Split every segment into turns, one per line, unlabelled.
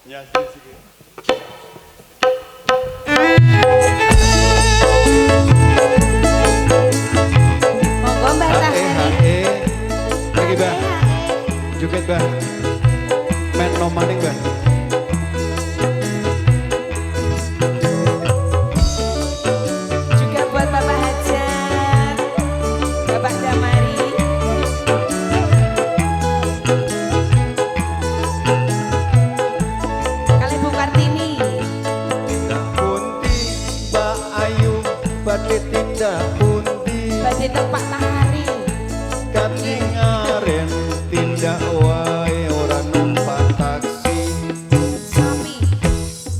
Ya, sih.
Monggo Mbak Tahari.
Lagi Mbak. Joget Mbak. Main no maning Mbak.
Juga buat Bapak Hajar, Bapak Damari. Kali Bu Kartini.
Tindak pundi Mbak Ayu badhe tindak pundi
Badhe Pak Tahari.
katingaren tindak wae ora numpak taksi
Sami.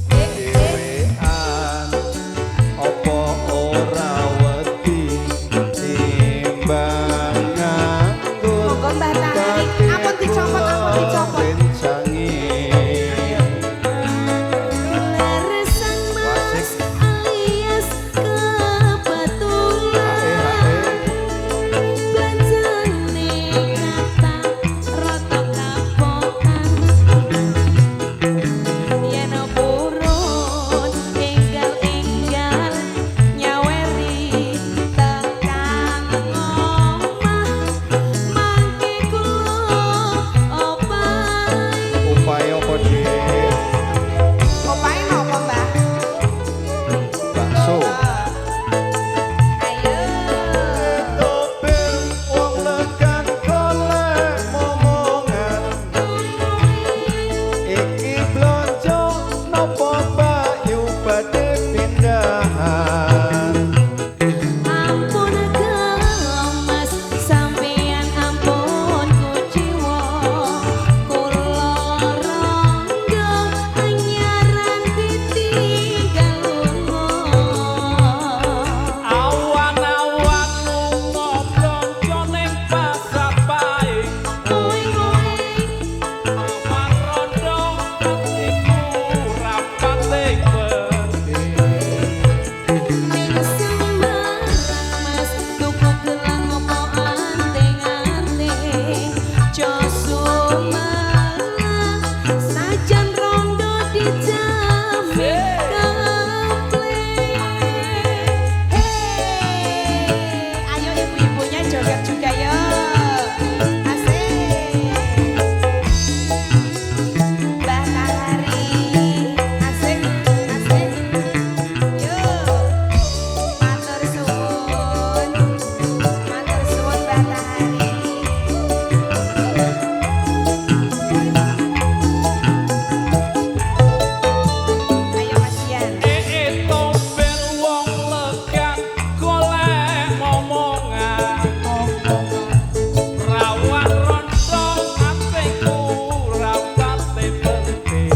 dhewean opo ora wedi timbang nganggo
Monggo Mbak Tahari. Ampun dicopot, ampun dicopot. Leresan mas alias kebetulan. Belanjane kata rata kapokan. Yen purun enggal-enggal nyaweri tekan omah. Mangke kula opae.
Upaya apa Dik?
Opae napa, Mbak?
Bakso.
Ayo.
Topel wong lekan golek momongan iki blonjo napa Bayu badhe pindahan
Ampun gemas sampeyan ampun kuciwa kula rangga anyaran ditinggal
Awan-awan lunga blonjo ning pasar paing awan rondo atiku rapate
ning sembarang mas tuku gelang opo anteng-anteng josumalah sajan rondo dijamin ayo ibu-ibunya joget juga ya. Asik. Mbak Tahari. Asik, asik. Yuk. Matur suwun. Matur suwun Mbak Tahari. Ayo Mas Yan.
topel wong lekan golek momongan rawan rondo atiku rapate penting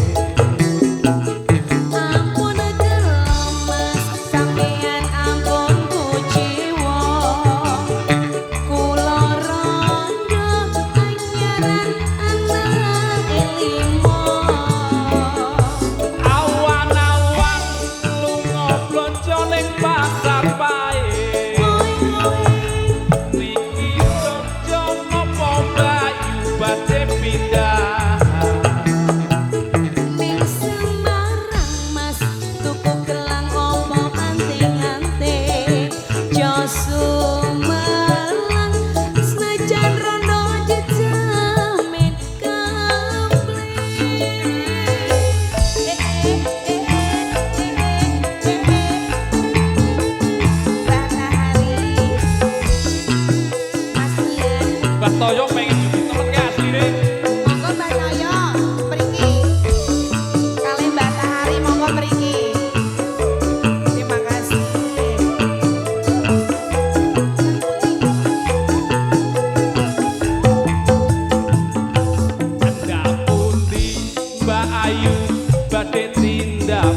Ampun gemas sampeyan ampun kuciwa kula rangga anyaran anak elimo
awan-awan lunga blonjo ning pasar paing Riki blonjo nopo Bayu badhe pindahan
ning Semarang mas tuku gelang opo anteng-anteng josumalang senajan rondo dijamin Mbak Tahari, Mas Yan.
Mbah Toyo pengen juga temen ke asline
Monggo Mbak Toyo, mriki. Kalih Mbak Tahari monggo mriki. Terima kasih.
Tindak pundi Mbak Ayu badhe tindak